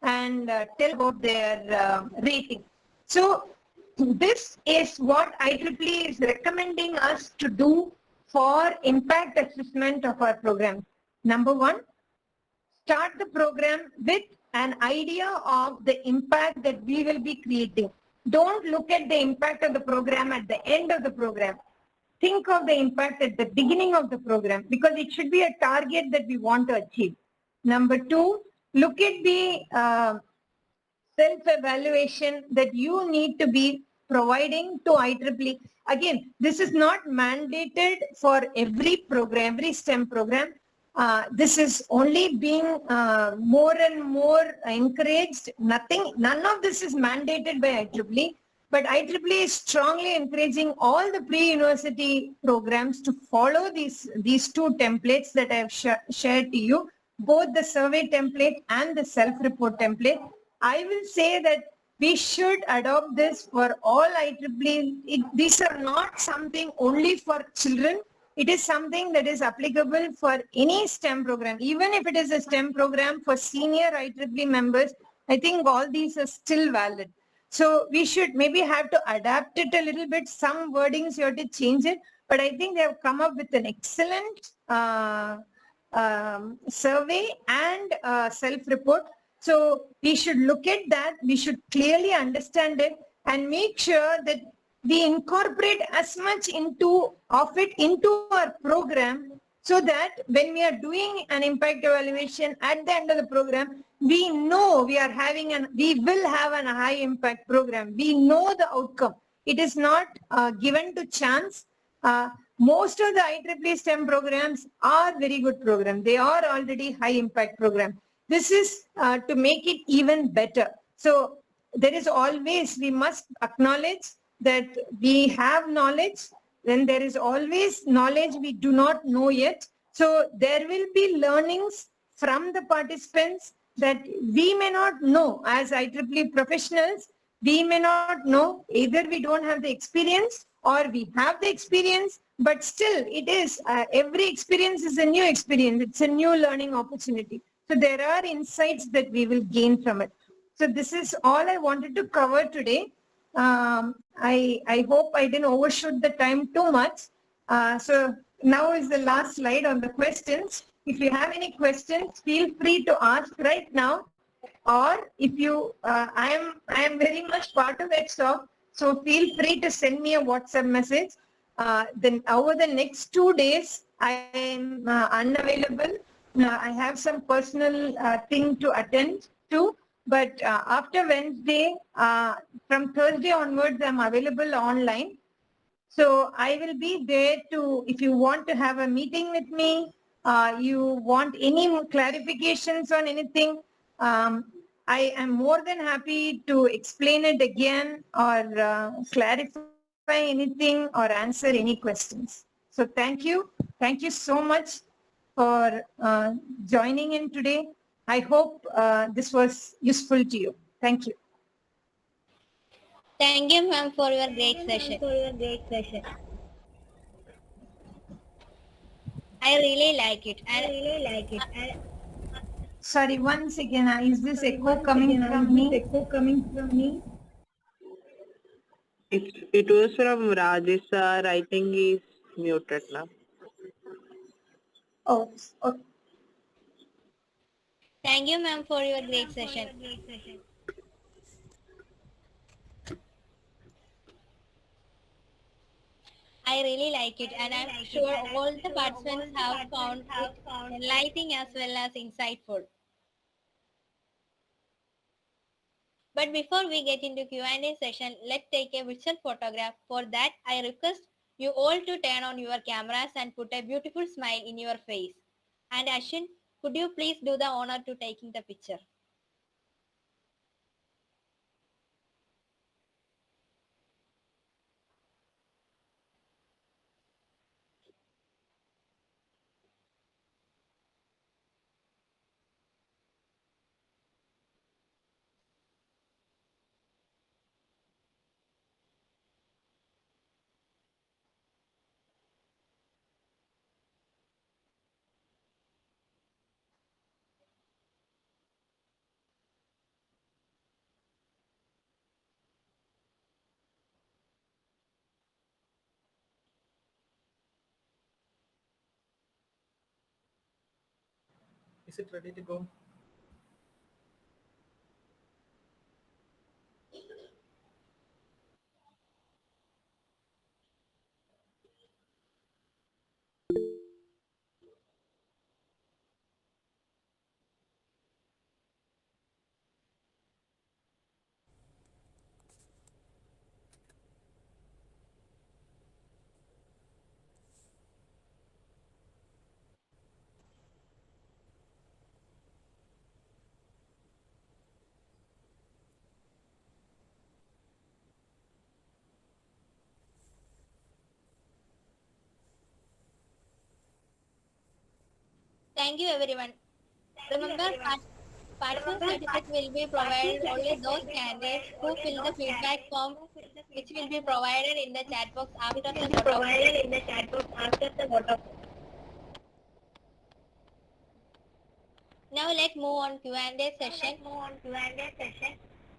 S1: and tell about their rating. So this is what IEEE is recommending us to do for impact assessment of our program. Number 1, start the program with an idea of the impact that we will be creating. Don't look at the impact of the program at the end of the program. Think of the impact at the beginning of the program, because it should be a target that we want to achieve. Number 2, look at the self-evaluation that you need to be providing to IEEE. Again, this is not mandated for every program, every STEM program. This is only being more and more encouraged. None of this is mandated by IEEE, but IEEE is strongly encouraging all the pre-university programs to follow these 2 templates that I have shared to you, both the survey template and the self-report template. I will say that we should adopt this for all IEEE. These are not something only for children. It is something that is applicable for any STEM program. Even if it is a STEM program for senior IEEE members, I think all these are still valid. So we should maybe have to adapt it a little bit. Some wordings you have to change it, but I think they have come up with an excellent survey and self-report. So we should look at that. We should clearly understand it and make sure that we incorporate as much of it into our program, so that when we are doing an impact evaluation at the end of the program, we know we will have a high impact program. We know the outcome. It is not given to chance. Most of the IEEE STEM programs are very good programs. They are already high impact programs. This is to make it even better. So there is always, we must acknowledge that we have knowledge, then there is always knowledge we do not know yet. So there will be learnings from the participants that we may not know as IEEE professionals. We may not know, either we don't have the experience or we have the experience, but still it is, every experience is a new experience. It's a new learning opportunity. So there are insights that we will gain from it. So this is all I wanted to cover today. I hope I didn't overshoot the time too much. So now is the last slide on the questions. If you have any questions, feel free to ask right now. or if you, I am very much part of Edsoc, so feel free to send me a WhatsApp message. Then over the next 2 days, I am unavailable. I have some personal thing to attend to, but after Wednesday, from Thursday onwards, I'm available online. So I will be there to, if you want to have a meeting with me, you want any more clarifications on anything, I am more than happy to explain it again or clarify anything or answer any questions. So thank you. Thank you so much for joining in today. I hope this was useful to you. Thank you.
S3: Thank you, ma'am, for your great session. I really like it. And
S1: Sorry, once again, is this echo coming from me?
S6: It was from Rajesh sir. I think he's muted now.
S1: Oh, okay.
S3: thank you, ma'am, for your great session. I really like it, and I'm sure all the participants have found it enlightening as well as insightful. But before we get into Q&A session, let's take a virtual photograph. For that, I request you all to turn on your cameras and put a beautiful smile in your face. And Ashwin, could you please do the honor to taking the picture?
S7: Is it ready to go?
S3: Thank you, everyone. Remember, participant certificate will be provided only those candidates who fill the feedback form, which will be provided in the chat box after the photo. Now let's move on Q&A session.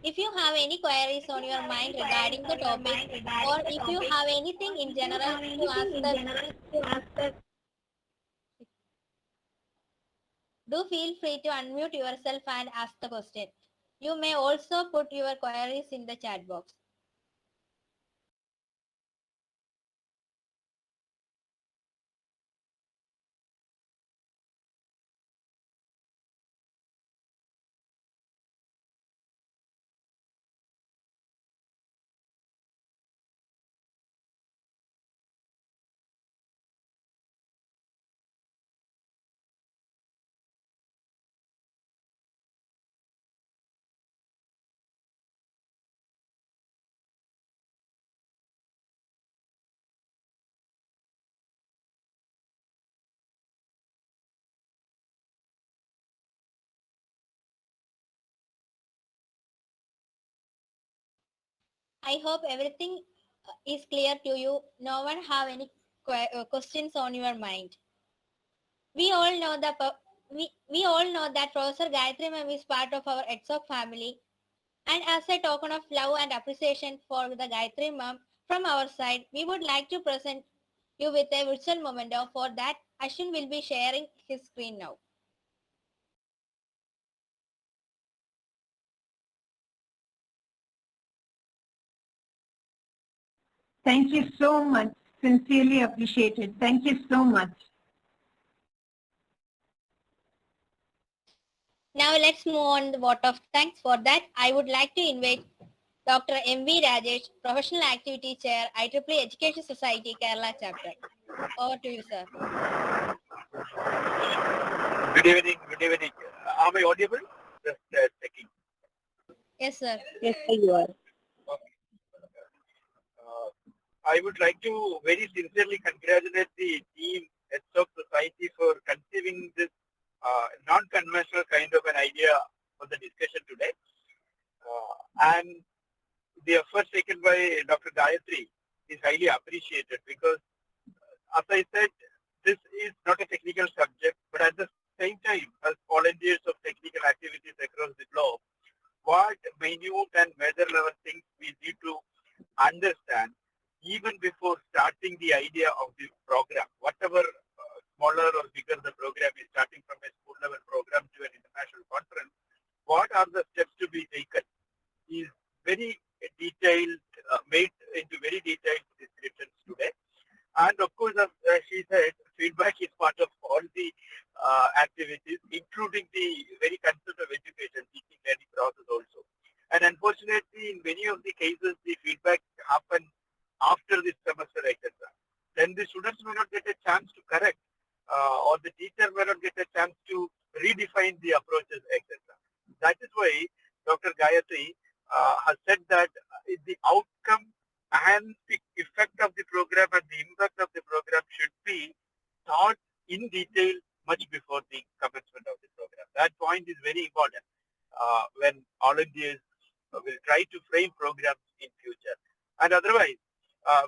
S3: If you have any queries on your mind regarding the topic, or if you have anything in general to ask the, do feel free to unmute yourself and ask the question. You may also put your queries in the chat box. I hope everything is clear to you. No one have any questions on your mind. We all know we all know that Professor Gayatri Ma'am is part of our Edsoc family. And as a token of love and appreciation for the Gayatri Ma'am from our side, we would like to present you with a virtual memento. For that, Ashwin will be sharing his screen now.
S1: Thank you so much. Sincerely appreciated. Thank you so much.
S3: Now let's move on the vote of thanks. For that, I would like to invite Dr. M.V. Rajesh, Professional Activity Chair, IEEE Education Society, Kerala Chapter. Over to you, sir.
S8: Good evening. Good evening. Am I audible? Just checking.
S3: Yes, sir.
S6: Yes, sir, you are.
S8: I would like to very sincerely congratulate the team Edsoc Society for conceiving this non-conventional kind of an idea for the discussion today. And the effort taken by Dr. Gayatri is highly appreciated because, as I said, this is not a technical subject, but at the same time, as volunteers of technical activities across the globe, what minute and major level things we need to understand even before starting the idea of the program, whatever smaller or bigger the program is, starting from a school level program to an international conference, what are the steps to be taken is very detailed, made into very detailed descriptions today. And of course, as she said, feedback is part of all the activities, including the very concept of education, teaching learning process also. And unfortunately, in many of the cases, the feedback happens after the semester, etc. Then the students may not get a chance to correct, or the teacher may not get a chance to redefine the approaches, etc. That is why Dr. Gayatri has said that the outcome and the effect of the program and the impact of the program should be thought in detail much before the commencement of the program. That point is very important when volunteers will try to frame programs in future. And otherwise,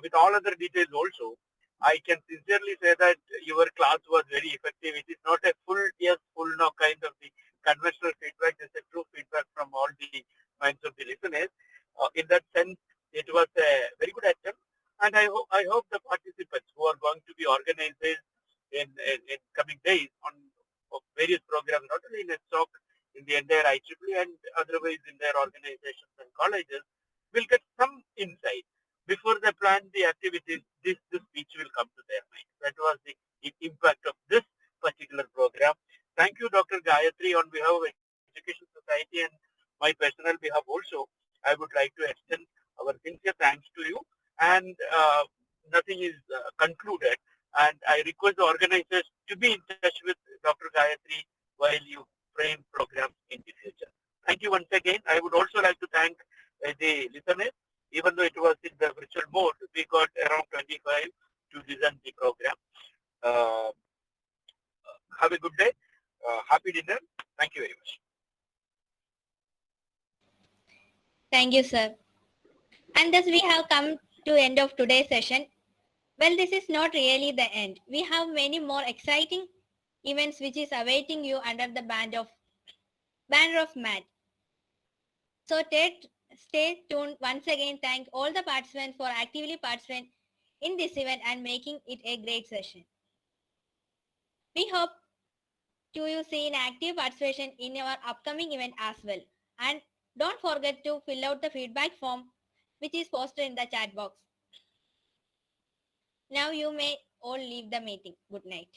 S8: with all other details also, I can sincerely say that your class was very effective. It is not a full yes, full no kind of the conventional feedback. It's a true feedback from all the minds of the listeners. In that sense, it was a very good attempt. And I hope the participants who are going to be organizers in coming days on various programs, not only in Edsoc, in the entire IEEE and otherwise in their organizations and colleges, will get some insight. Before they plan the activities, this speech will come to their mind. That was the impact of this particular program. Thank you, Dr. Gayatri, on behalf of Education Society and my personal behalf also. I would like to extend our sincere thanks to you. And nothing is concluded. And I request the organizers to be in touch with Dr. Gayatri while you frame programs in the future. Thank you once again. I would also like to thank the listeners. Even though it was in the virtual mode, we got around 25 to listen the program. Have a good day. Happy dinner. Thank you very much.
S3: Thank you, sir. And thus we have come to end of today's session. Well, this is not really the end. We have many more exciting events which is awaiting you under the banner of MAT. So stay tuned. Once again, thank all the participants for actively participating in this event and making it a great session. We hope to see an active participation in our upcoming event as well. And don't forget to fill out the feedback form which is posted in the chat box. Now you may all leave the meeting. Good night.